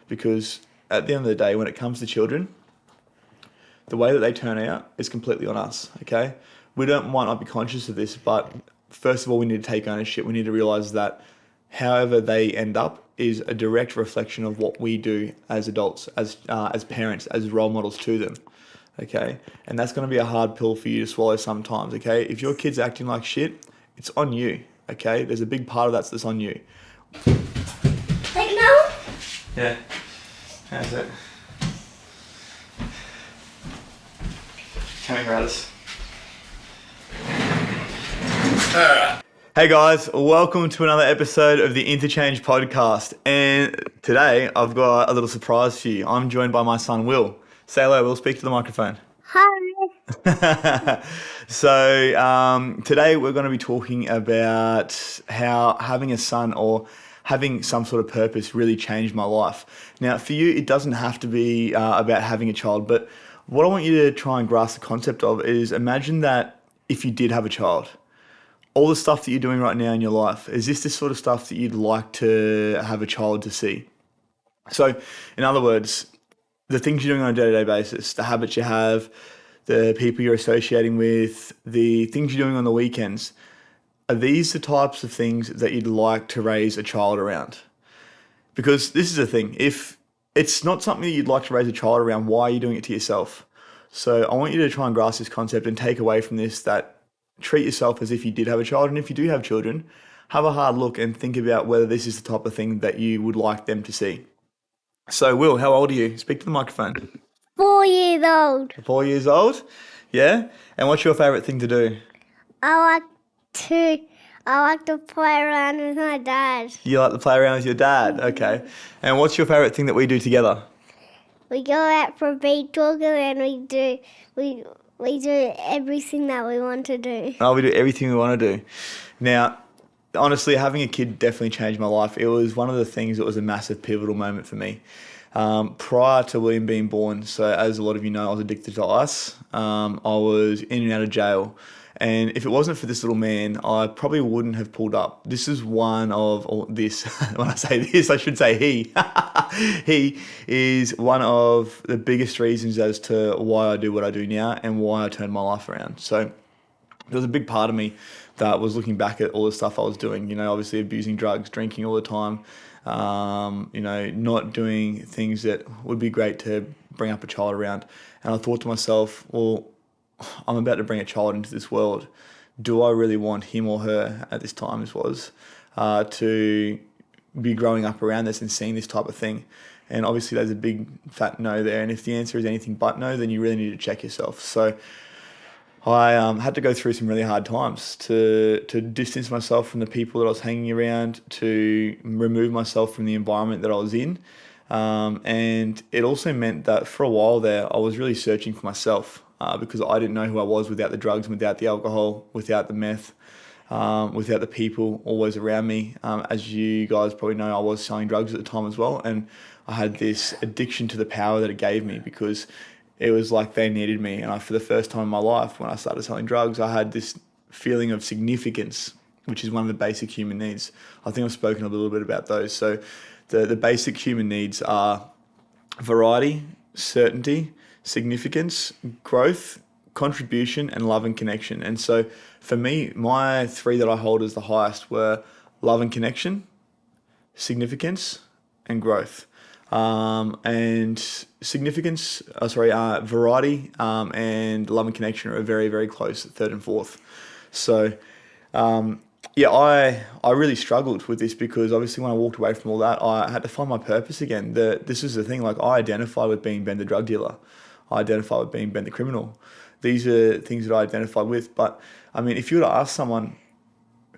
because at the end of the day, when it comes to children, the way that they turn out is completely on us, okay? We might not be conscious of this, but first of all, we need to take ownership. We need to realize that however they end up is a direct reflection of what we do as adults, as parents, as role models to them, okay? And that's going to be a hard pill for you to swallow sometimes, okay? If your kid's acting like shit, it's on you, okay? There's a big part of that's on you. Like now? Yeah. How's it? Coming at us. Hey guys, welcome to another episode of the Interchange podcast. And today I've got a little surprise for you. I'm joined by my son Will. Say hello, Will. Speak to the microphone. Hi. So today we're going to be talking about how having a son or having some sort of purpose really changed my life. Now, for you, it doesn't have to be about having a child, but what I want you to try and grasp the concept of is imagine that if you did have a child, all the stuff that you're doing right now in your life, is this the sort of stuff that you'd like to have a child to see? So, in other words, the things you're doing on a day-to-day basis, the habits you have, the people you're associating with, the things you're doing on the weekends, are these the types of things that you'd like to raise a child around? Because this is the thing, if it's not something that you'd like to raise a child around, why are you doing it to yourself? So I want you to try and grasp this concept and take away from this that treat yourself as if you did have a child, and if you do have children, have a hard look and think about whether this is the type of thing that you would like them to see. So Will, how old are you? Speak to the microphone. 4 years old. 4 years old? Yeah? And what's your favourite thing to do? I like to play around with my dad. You like to play around with your dad? Okay. And what's your favourite thing that we do together? We go out for a beach walk and then we do everything that we want to do. Oh, we do everything we want to do. Now, honestly, having a kid definitely changed my life. It was one of the things that was a massive pivotal moment for me. Prior to William being born, so as a lot of you know, I was addicted to ice. I was in and out of jail. And if it wasn't for this little man, I probably wouldn't have pulled up. This is one of, or this, when I say this, I should say he. He is one of the biggest reasons as to why I do what I do now and why I turned my life around. So there was a big part of me that was looking back at all the stuff I was doing, obviously abusing drugs, drinking all the time, not doing things that would be great to bring up a child around. And I thought to myself, well, I'm about to bring a child into this world. Do I really want him or her at this time, as was, to be growing up around this and seeing this type of thing? And obviously there's a big fat no there. And if the answer is anything but no, then you really need to check yourself. So I had to go through some really hard times to distance myself from the people that I was hanging around, to remove myself from the environment that I was in. And it also meant that for a while there, I was really searching for myself. Because I didn't know who I was without the drugs, without the alcohol, without the meth, without the people always around me. As you guys probably know, I was selling drugs at the time as well, and I had this addiction to the power that it gave me because it was like they needed me. And for the first time in my life, when I started selling drugs, I had this feeling of significance, which is one of the basic human needs. I think I've spoken a little bit about those. So the basic human needs are variety, certainty, significance, growth, contribution, and love and connection. And so for me, my three that I hold as the highest were love and connection, significance, and growth. And significance, variety, and love and connection are very, very close, third and fourth. So I really struggled with this because obviously when I walked away from all that, I had to find my purpose again. This is the thing, like I identify with being Ben the drug dealer. I identify with being Ben the criminal. These are things that I identify with. But I mean, if you were to ask someone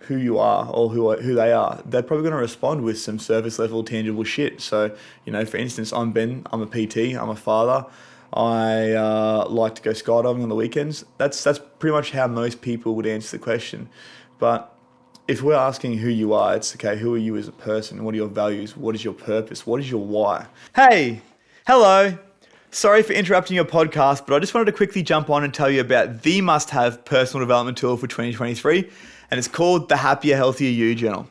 who you are or who they are, they're probably going to respond with some surface level tangible shit. So, for instance, I'm Ben, I'm a PT, I'm a father. I like to go skydiving on the weekends. That's pretty much how most people would answer the question. But if we're asking who you are, it's okay, who are you as a person? What are your values? What is your purpose? What is your why? Hey, hello. Sorry for interrupting your podcast, but I just wanted to quickly jump on and tell you about the must-have personal development tool for 2023, and it's called the Happier, Healthier You Journal.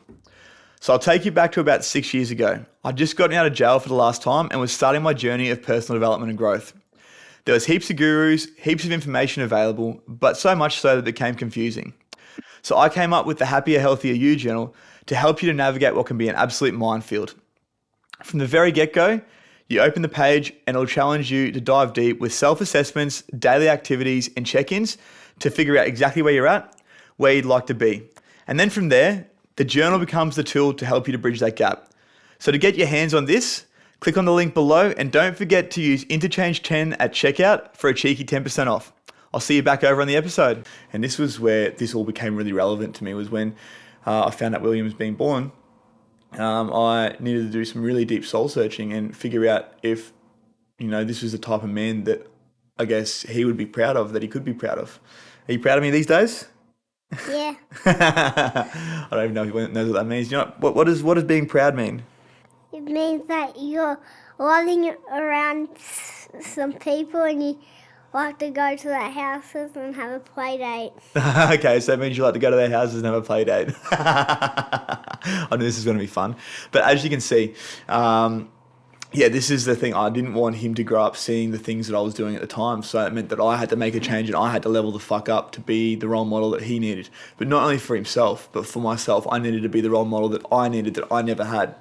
So I'll take you back to about 6 years ago. I'd just gotten out of jail for the last time and was starting my journey of personal development and growth. There was heaps of gurus, heaps of information available, but so much so that it became confusing. So I came up with the Happier, Healthier You journal to help you to navigate what can be an absolute minefield. From the very get-go, you open the page and it'll challenge you to dive deep with self-assessments, daily activities and check-ins to figure out exactly where you're at, where you'd like to be. And then from there, the journal becomes the tool to help you to bridge that gap. So to get your hands on this, click on the link below and don't forget to use INTOCHANGE10 at checkout for a cheeky 10% off. I'll see you back over on the episode. And this was where this all became really relevant to me, was when I found out William was being born. I needed to do some really deep soul searching and figure out if, this was the type of man that I guess he would be proud of, that he could be proud of. Are you proud of me these days? Yeah. I don't even know if he knows what that means. What does being proud mean? It means that you're running around some people and you like to go to their houses and have a play date. Okay, so it means you like to go to their houses and have a play date. I knew this is going to be fun. But as you can see, this is the thing. I didn't want him to grow up seeing the things that I was doing at the time. So it meant that I had to make a change and I had to level the fuck up to be the role model that he needed. But not only for himself, but for myself. I needed to be the role model that I needed, that I never had.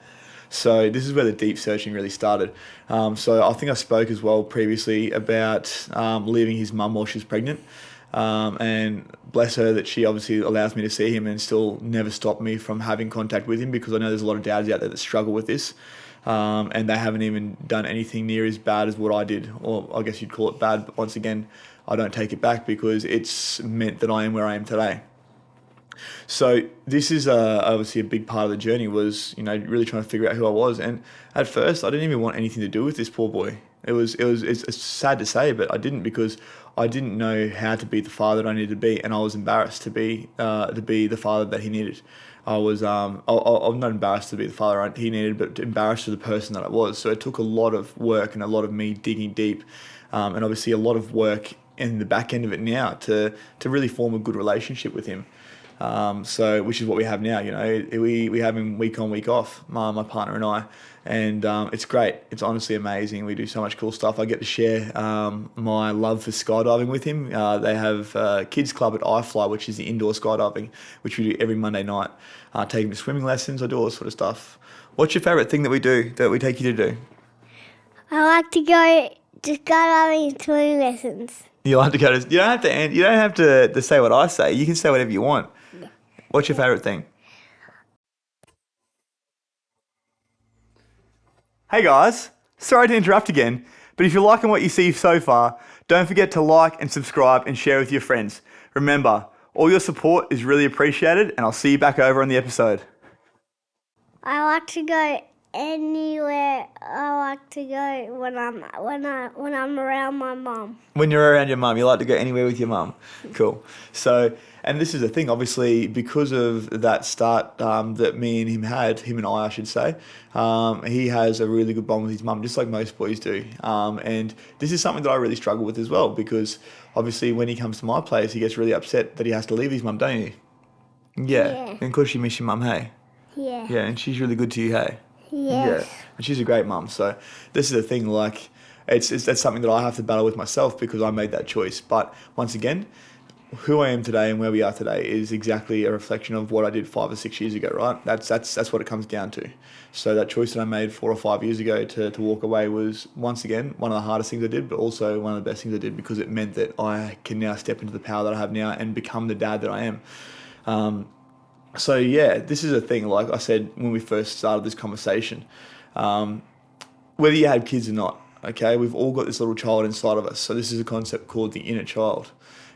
So this is where the deep searching really started. So I think I spoke as well previously about leaving his mum while she was pregnant. And bless her that she obviously allows me to see him and still never stopped me from having contact with him, because I know there's a lot of dads out there that struggle with this. And they haven't even done anything near as bad as what I did, or I guess you'd call it bad, but once again, I don't take it back because it's meant that I am where I am today. So this is obviously a big part of the journey, was really trying to figure out who I was. And at first, I didn't even want anything to do with this poor boy. It's sad to say, but I didn't, because I didn't know how to be the father that I needed to be, and I was embarrassed to be the father that he needed. I'm not embarrassed to be the father he needed, but embarrassed for the person that I was. So it took a lot of work and a lot of me digging deep, and obviously a lot of work in the back end of it now to really form a good relationship with him. Which is what we have now. We have him week on, week off, my partner and I, and it's great. It's honestly amazing. We do so much cool stuff. I get to share my love for skydiving with him. They have a kids club at iFly, which is the indoor skydiving, which we do every Monday night. Take him to swimming lessons. I do all this sort of stuff. What's your favourite thing that we take you to do? I like to go to skydiving and swimming lessons. You like to go to? You don't have to say what I say. You can say whatever you want. Yeah. What's your favourite thing? Hey guys, sorry to interrupt again, but if you're liking what you see so far, don't forget to like and subscribe and share with your friends. Remember, all your support is really appreciated, and I'll see you back over on the episode. I like to go anywhere. I like to go when I'm around my mum. When you're around your mum, you like to go anywhere with your mum. Cool. So, and this is the thing, obviously, because of that start that me and him and I should say, he has a really good bond with his mum, just like most boys do. And this is something that I really struggle with as well, because obviously when he comes to my place, he gets really upset that he has to leave his mum, don't you? Yeah. And of course you miss your mum, hey? Yeah. Yeah, and she's really good to you, hey? Yes. Yeah, and she's a great mum. So this is the thing, like, that's something that I have to battle with myself, because I made that choice. But once again, who I am today and where we are today is exactly a reflection of what I did 5 or 6 years ago, right? That's what it comes down to. So that choice that I made 4 or 5 years ago to walk away was, once again, one of the hardest things I did, but also one of the best things I did, because it meant that I can now step into the power that I have now and become the dad that I am. So yeah, this is a thing, like I said when we first started this conversation, whether you have kids or not, okay, we've all got this little child inside of us. So this is a concept called the inner child.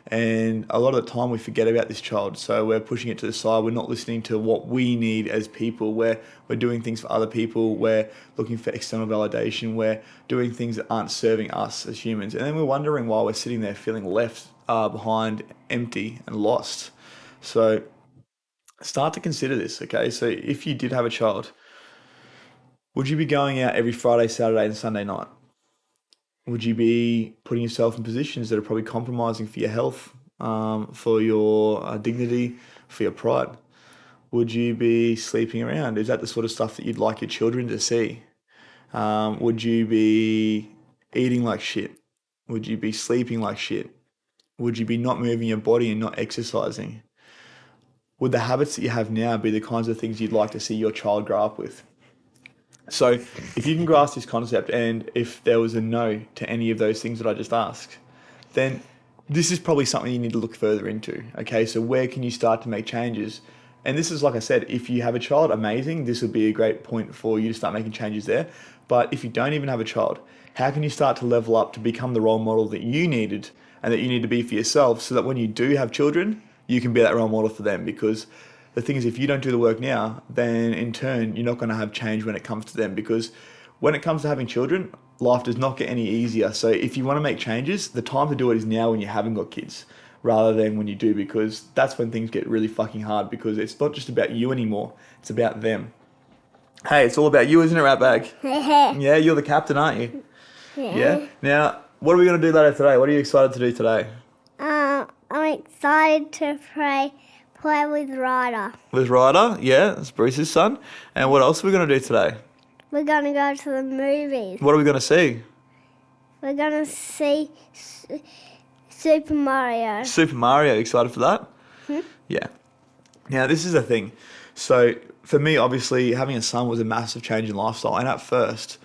And a lot of the time we forget about this child. So we're pushing it to the side. We're not listening to what we need as people. We're doing things for other people. We're looking for external validation. We're doing things that aren't serving us as humans. And then we're wondering why we're sitting there feeling left behind, empty and lost. So start to consider this, okay? So if you did have a child, would you be going out every Friday, Saturday and Sunday night? Would you be putting yourself in positions that are probably compromising for your health, for your dignity, for your pride? Would you be sleeping around? Is that the sort of stuff that you'd like your children to see? Would you be eating like shit? Would you be sleeping like shit? Would you be not moving your body and not exercising? Would the habits that you have now be the kinds of things you'd like to see your child grow up with? So if you can grasp this concept, and if there was a no to any of those things that I just asked, then this is probably something you need to look further into. Okay, so where can you start to make changes? And this is, like I said, if you have a child, amazing. This would be a great point for you to start making changes there. But if you don't even have a child, how can you start to level up to become the role model that you needed and that you need to be for yourself, so that when you do have children, you can be that role model for them? Because the thing is, if you don't do the work now, then in turn, you're not going to have change when it comes to them. Because when it comes to having children, life does not get any easier. So if you want to make changes, the time to do it is now, when you haven't got kids, rather than when you do, because that's when things get really fucking hard, because it's not just about you anymore, it's about them. Hey, it's all about you, isn't it, Ratbag? Yeah, you're the captain, aren't you? Yeah. Now, what are we going to do later today? What are you excited to do today? I'm excited to play with Ryder. With Ryder? Yeah, that's Bruce's son. And what else are we going to do today? We're going to go to the movies. What are we going to see? We're going to see Super Mario. Super Mario, excited for that? Yeah. Now, this is the thing. So, for me, obviously, having a son was a massive change in lifestyle. And at first,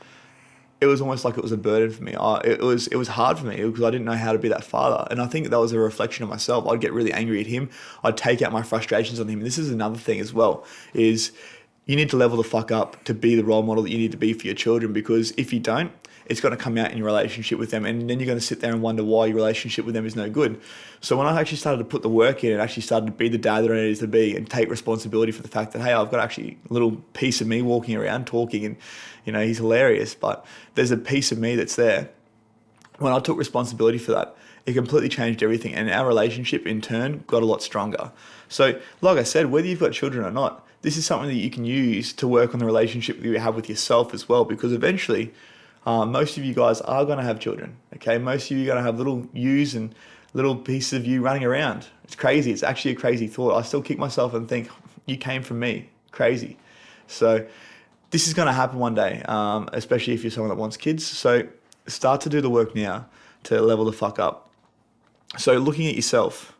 it was almost like it was a burden for me. It was hard for me because I didn't know how to be that father. And I think that was a reflection of myself. I'd get really angry at him. I'd take out my frustrations on him. And this is another thing as well, is you need to level the fuck up to be the role model that you need to be for your children, because if you don't, it's going to come out in your relationship with them, and then you're going to sit there and wonder why your relationship with them is no good. So when I actually started to put the work in and actually started to be the dad that I needed to be and take responsibility for the fact that, hey, I've got actually a little piece of me walking around talking, and he's hilarious, but there's a piece of me that's there. When I took responsibility for that, it completely changed everything, and our relationship in turn got a lot stronger. So like I said, whether you've got children or not, this is something that you can use to work on the relationship that you have with yourself as well, because eventually most of you guys are going to have children, okay? Most of you are going to have little yous and little pieces of you running around. It's crazy. It's actually a crazy thought. I still kick myself and think, you came from me. Crazy. So this is going to happen one day, especially if you're someone that wants kids. So start to do the work now to level the fuck up. So looking at yourself,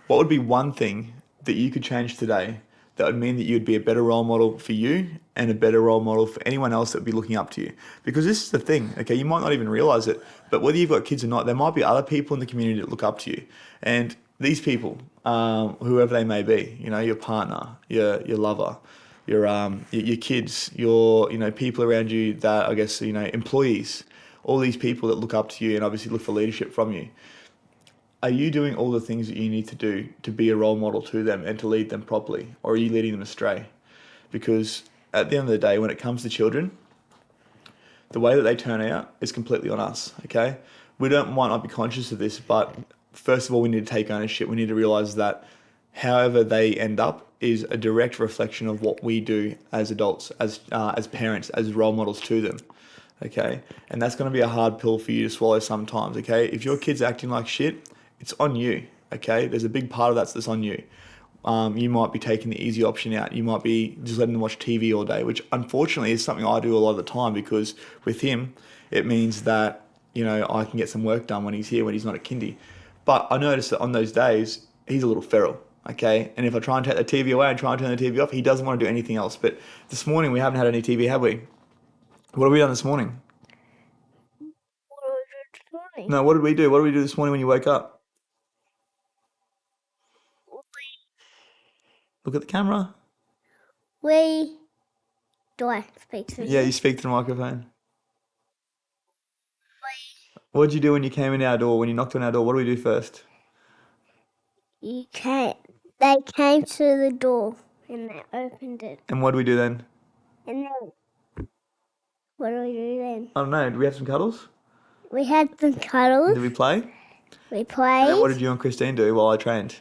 what would be one thing that you could change today that would mean that you'd be a better role model for you and a better role model for anyone else that would be looking up to you? Because this is the thing, okay? You might not even realize it, but whether you've got kids or not, there might be other people in the community that look up to you. And these people, whoever they may be, your partner, your lover, your kids, your people around you that, I guess, employees, all these people that look up to you and obviously look for leadership from you. Are you doing all the things that you need to do to be a role model to them and to lead them properly? Or are you leading them astray? Because at the end of the day, when it comes to children, the way that they turn out is completely on us, okay? We might not be conscious of this, but first of all, we need to take ownership. We need to realize that however they end up is a direct reflection of what we do as adults, as parents, as role models to them, okay? And that's going to be a hard pill for you to swallow sometimes, okay? If your kid's acting like shit, it's on you, okay? There's a big part of that's on you. You might be taking the easy option out. You might be just letting them watch TV all day, which unfortunately is something I do a lot of the time, because with him, it means that, I can get some work done when he's here, when he's not at kindy. But I notice that on those days, he's a little feral, okay? And if I try and take the TV away and try and turn the TV off, he doesn't want to do anything else. But this morning, we haven't had any TV, have we? What have we done this morning? What did we do this morning? No, what did we do? What did we do this morning when you woke up? Look at the camera. Do I speak to you? Yeah, you speak to the microphone. What did you do when you came in our door, when you knocked on our door? What do we do first? They came to the door and they opened it. And what do we do then? And then, what do we do then? I don't know. Did we have some cuddles? We had some cuddles. Did we play? We played. And what did you and Christine do while I trained?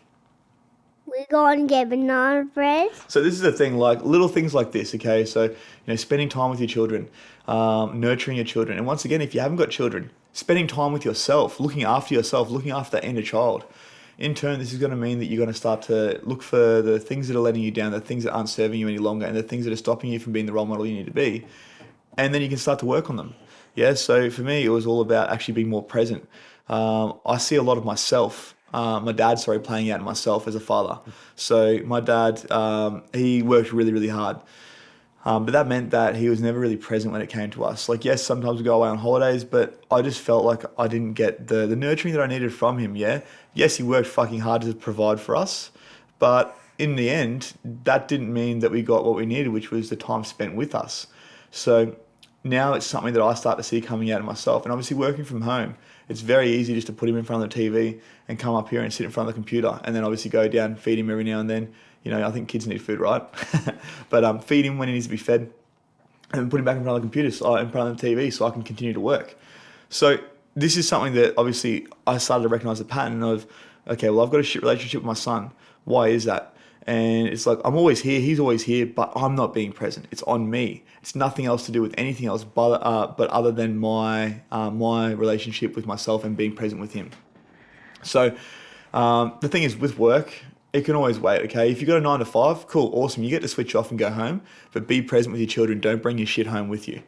We go and get banana bread. So this is the thing, like little things like this, okay? So, spending time with your children, nurturing your children. And once again, if you haven't got children, spending time with yourself, looking after that inner child. in turn, this is going to mean that you're going to start to look for the things that are letting you down, the things that aren't serving you any longer, and the things that are stopping you from being the role model you need to be. And then you can start to work on them. Yeah, so for me, it was all about actually being more present. I see a lot of myself, my dad, sorry, playing out in myself as a father. So my dad, he worked really, really hard. But that meant that he was never really present when it came to us. Like, yes, sometimes we go away on holidays, but I just felt like I didn't get the nurturing that I needed from him, yeah? Yes, he worked fucking hard to provide for us, but in the end, that didn't mean that we got what we needed, which was the time spent with us. So now it's something that I start to see coming out of myself. And obviously working from home, it's very easy just to put him in front of the TV and come up here and sit in front of the computer and then obviously go down, feed him every now and then. You know, I think kids need food, right? But feed him when he needs to be fed and put him back in front of the computer, in front of the TV so I can continue to work. So this is something that obviously I started to recognize the pattern of, okay, well, I've got a shit relationship with my son. Why is that? And it's like, I'm always here, he's always here, but I'm not being present. It's on me. It's nothing else to do with anything else but other than my relationship with myself and being present with him. So the thing is, with work, it can always wait, okay? If you've got a 9 to 5, cool, awesome. You get to switch off and go home, but be present with your children. Don't bring your shit home with you.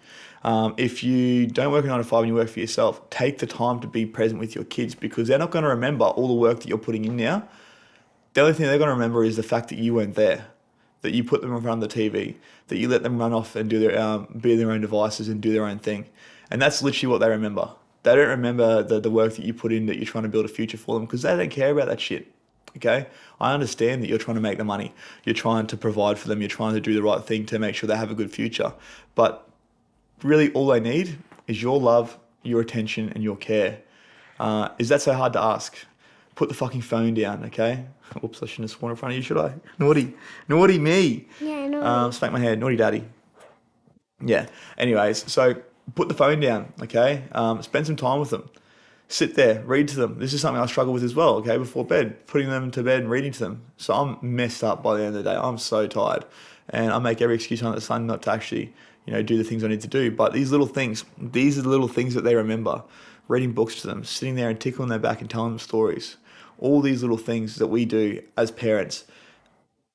If you don't work a 9 to 5 and you work for yourself, take the time to be present with your kids because they're not going to remember all the work that you're putting in now. The only thing they're going to remember is the fact that you weren't there, that you put them in front of the TV, that you let them run off and do be their own devices and do their own thing. And that's literally what they remember. They don't remember the work that you put in, that you're trying to build a future for them because they don't care about that shit. Okay, I understand that you're trying to make the money, you're trying to provide for them, you're trying to do the right thing to make sure they have a good future. But really, all they need is your love, your attention, and your care. Is that so hard to ask? Put the fucking phone down, okay? Oops, I shouldn't have sworn in front of you, should I? Naughty me. Yeah, naughty. Smack my head, naughty daddy. Yeah. Anyways, so put the phone down, okay? Spend some time with them. Sit there, read to them. This is something I struggle with as well, okay, before bed, putting them to bed and reading to them. So I'm messed up by the end of the day. I'm so tired. And I make every excuse under the sun not to actually, do the things I need to do. But these are the little things that they remember. Reading books to them, sitting there and tickling their back and telling them stories. All these little things that we do as parents,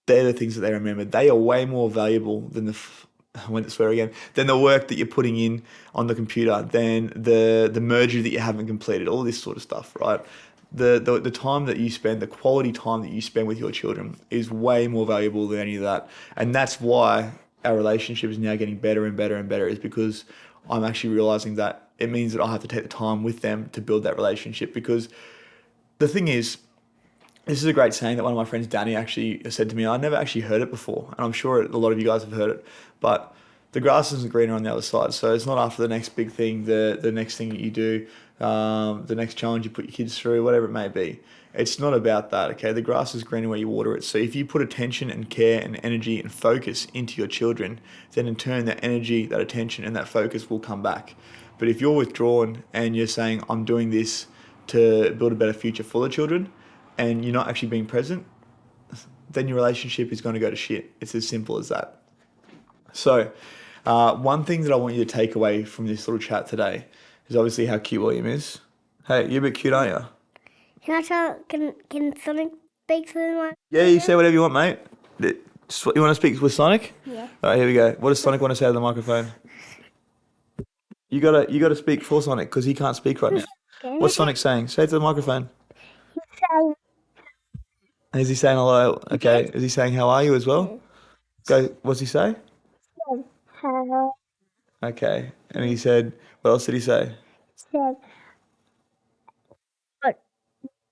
they're the things that they remember. They are way more valuable than I went to swear again, than the work that you're putting in on the computer, than the merger that you haven't completed, all this sort of stuff, right? The time that you spend, the quality time that you spend with your children is way more valuable than any of that. And that's why our relationship is now getting better and better and better, is because I'm actually realizing that it means that I have to take the time with them to build that relationship. Because the thing is, this is a great saying that one of my friends, Danny, actually said to me. I never actually heard it before, and I'm sure a lot of you guys have heard it, but the grass isn't greener on the other side. So it's not after the next big thing, the next thing that you do, the next challenge you put your kids through, whatever it may be. It's not about that, okay? The grass is greener where you water it. So if you put attention and care and energy and focus into your children, then in turn that energy, that attention and that focus will come back. But if you're withdrawn and you're saying, I'm doing this to build a better future for the children, and you're not actually being present, then your relationship is going to go to shit. It's as simple as that. So one thing that I want you to take away from this little chat today is obviously how cute William is. Hey, you're a bit cute, aren't you? Can Sonic speak to them? Yeah, you say whatever you want, mate. You want to speak with Sonic? Yeah. All right, here we go. What does Sonic want to say to the microphone? You gotta speak for Sonic because he can't speak right now. Okay. What's Sonic saying? Say it to the microphone. So, Is he saying hello? Okay. Is he saying how are you as well? Go. What's he say? hello. Okay. And he said, what else did he say? Said, what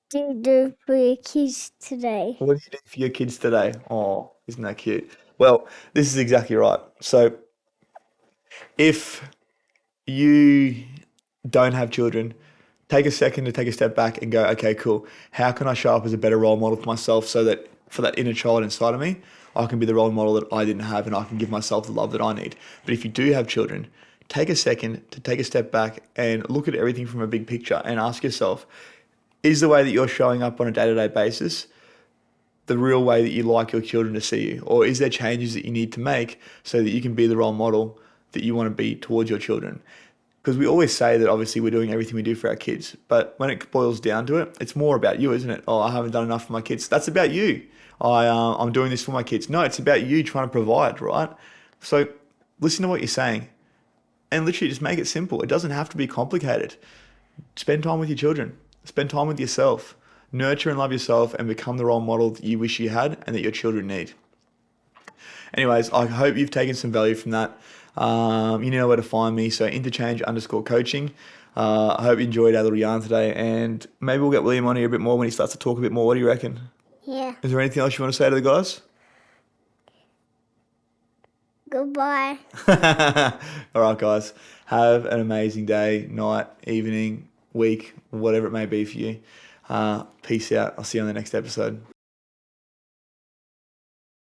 do you do for your kids today? What do you do for your kids today? Oh, isn't that cute? Well, this is exactly right. So if you don't have children, take a second to take a step back and go, okay, cool. How can I show up as a better role model for myself so that for that inner child inside of me, I can be the role model that I didn't have and I can give myself the love that I need. But if you do have children, take a second to take a step back and look at everything from a big picture and ask yourself, is the way that you're showing up on a day-to-day basis the real way that you like your children to see you? Or is there changes that you need to make so that you can be the role model that you want to be towards your children? Because we always say that obviously we're doing everything we do for our kids, but when it boils down to it, it's more about you, isn't it? Oh, I haven't done enough for my kids. That's about you. I'm doing this for my kids. No, it's about you trying to provide, right? So listen to what you're saying and literally just make it simple. It doesn't have to be complicated. Spend time with your children. Spend time with yourself. Nurture and love yourself and become the role model that you wish you had and that your children need. Anyways, I hope you've taken some value from that. You know where to find me. So interchange_coaching. I hope you enjoyed our little yarn today, and maybe we'll get William on here a bit more when he starts to talk a bit more. What do you reckon? Yeah. Is there anything else you want to say to the guys? Goodbye. All right, guys. Have an amazing day, night, evening, week, whatever it may be for you. Peace out. I'll see you on the next episode.